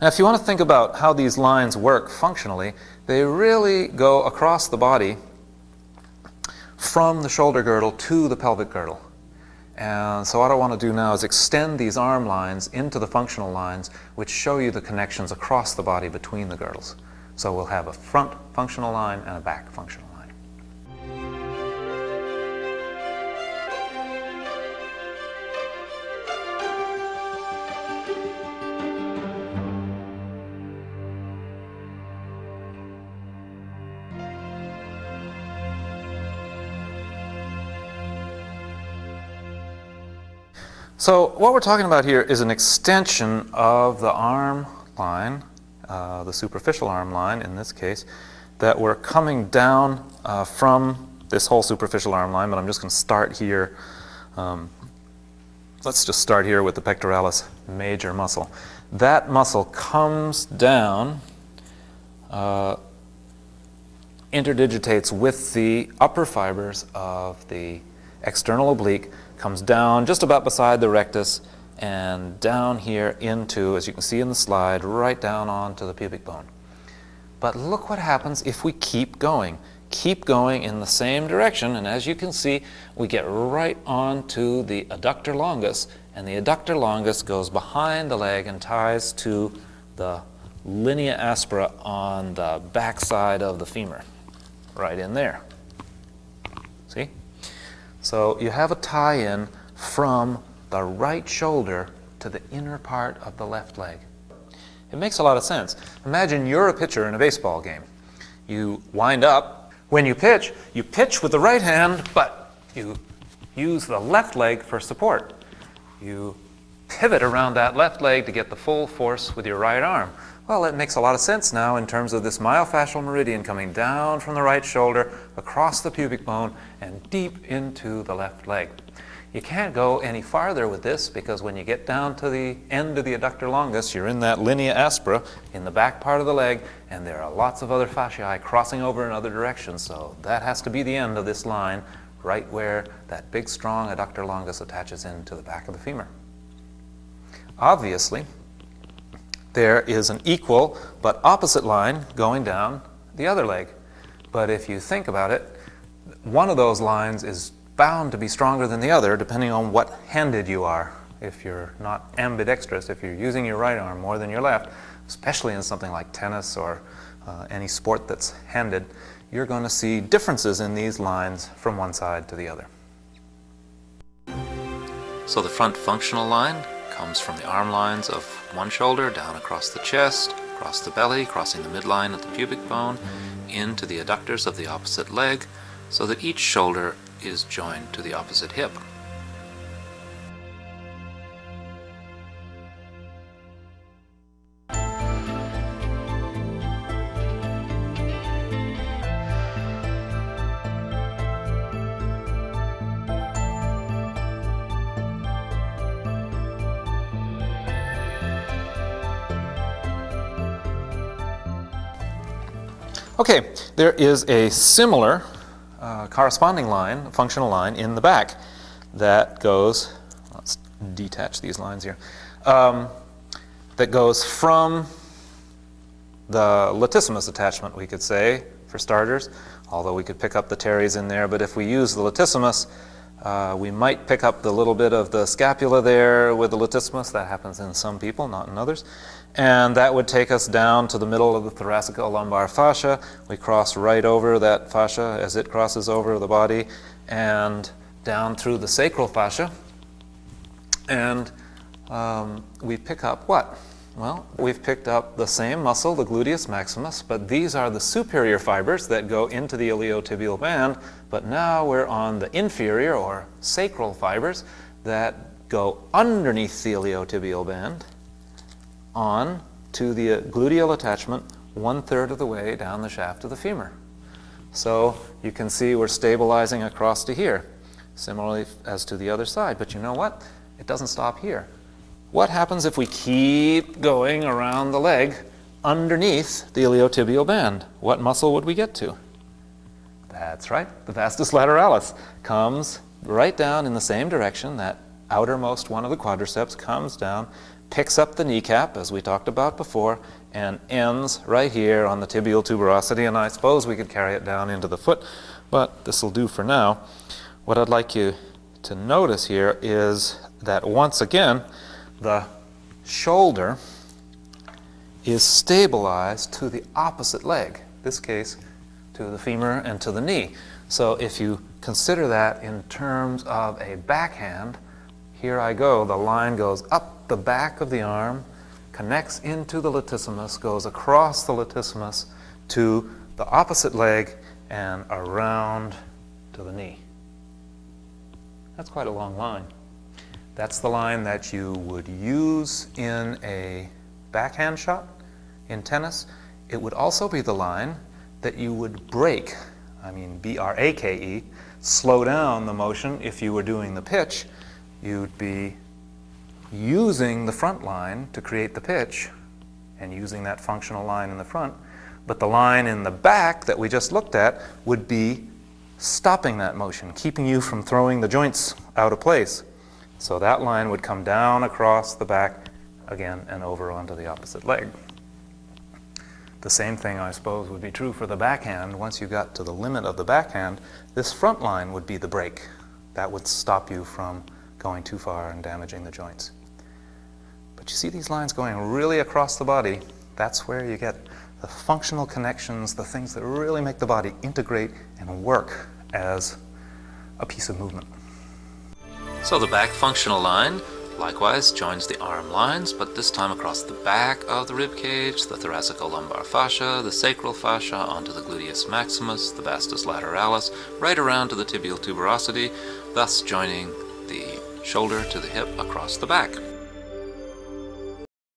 Now, if you want to think about how these lines work functionally, they really go across the body from the shoulder girdle to the pelvic girdle. And so what I want to do now is extend these arm lines into the functional lines, which show you the connections across the body between the girdles. So we'll have a front functional line and a back functional line. So what we're talking about here is an extension of the arm line, the superficial arm line in this case, that we're coming down from this whole superficial arm line, but I'm just going to start here. Let's just start here with the pectoralis major muscle. That muscle comes down, interdigitates with the upper fibers of the external oblique, comes down just about beside the rectus and down here into, as you can see in the slide, right down onto the pubic bone. But look what happens if we keep going. Keep going in the same direction, and as you can see, we get right onto the adductor longus, and the adductor longus goes behind the leg and ties to the linea aspera on the backside of the femur, right in there. See? So you have a tie-in from the right shoulder to the inner part of the left leg. It makes a lot of sense. Imagine you're a pitcher in a baseball game. You wind up. When you pitch with the right hand, but you use the left leg for support. You pivot around that left leg to get the full force with your right arm. Well, it makes a lot of sense now in terms of this myofascial meridian coming down from the right shoulder, across the pubic bone, and deep into the left leg. You can't go any farther with this because when you get down to the end of the adductor longus, you're in that linea aspera in the back part of the leg, and there are lots of other fasciae crossing over in other directions, so that has to be the end of this line, right where that big, strong adductor longus attaches into the back of the femur. Obviously, there is an equal but opposite line going down the other leg. But if you think about it, one of those lines is bound to be stronger than the other depending on what handed you are. If you're not ambidextrous, if you're using your right arm more than your left, especially in something like tennis or any sport that's handed, you're going to see differences in these lines from one side to the other. So the front functional line comes from the arm lines of one shoulder down across the chest, across the belly, crossing the midline at the pubic bone, into the adductors of the opposite leg, so that each shoulder is joined to the opposite hip. Okay, there is a similar corresponding line, functional line, in the back that goes, let's detach these lines here, that goes from the latissimus attachment, we could say, for starters, although we could pick up the teres in there, but if we use the latissimus, we might pick up the little bit of the scapula there with the latissimus. That happens in some people, not in others. And that would take us down to the middle of the thoracico-lumbar fascia. We cross right over that fascia as it crosses over the body and down through the sacral fascia. And we pick up what? Well, we've picked up the same muscle, the gluteus maximus, but these are the superior fibers that go into the iliotibial band, but now we're on the inferior or sacral fibers that go underneath the iliotibial band on to the gluteal attachment 1/3 of the way down the shaft of the femur. So you can see we're stabilizing across to here, similarly as to the other side. But you know what? It doesn't stop here. What happens if we keep going around the leg underneath the iliotibial band? What muscle would we get to? That's right, the vastus lateralis comes right down in the same direction. That outermost one of the quadriceps comes down, picks up the kneecap, as we talked about before, and ends right here on the tibial tuberosity, and I suppose we could carry it down into the foot, but this will do for now. What I'd like you to notice here is that once again, the shoulder is stabilized to the opposite leg, in this case to the femur and to the knee. So if you consider that in terms of a backhand, here I go, the line goes up the back of the arm, connects into the latissimus, goes across the latissimus to the opposite leg and around to the knee. That's quite a long line. That's the line that you would use in a backhand shot in tennis. It would also be the line that you would break, I mean B-R-A-K-E, slow down the motion. If you were doing the pitch, you'd be using the front line to create the pitch and using that functional line in the front. But the line in the back that we just looked at would be stopping that motion, keeping you from throwing the joints out of place. So that line would come down across the back again and over onto the opposite leg. The same thing, I suppose, would be true for the backhand. Once you got to the limit of the backhand, this front line would be the break. That would stop you from going too far and damaging the joints. But you see these lines going really across the body. That's where you get the functional connections, the things that really make the body integrate and work as a piece of movement. So the back functional line likewise joins the arm lines, but this time across the back of the rib cage, the thoracicolumbar fascia, the sacral fascia, onto the gluteus maximus, the vastus lateralis, right around to the tibial tuberosity, thus joining the shoulder to the hip across the back.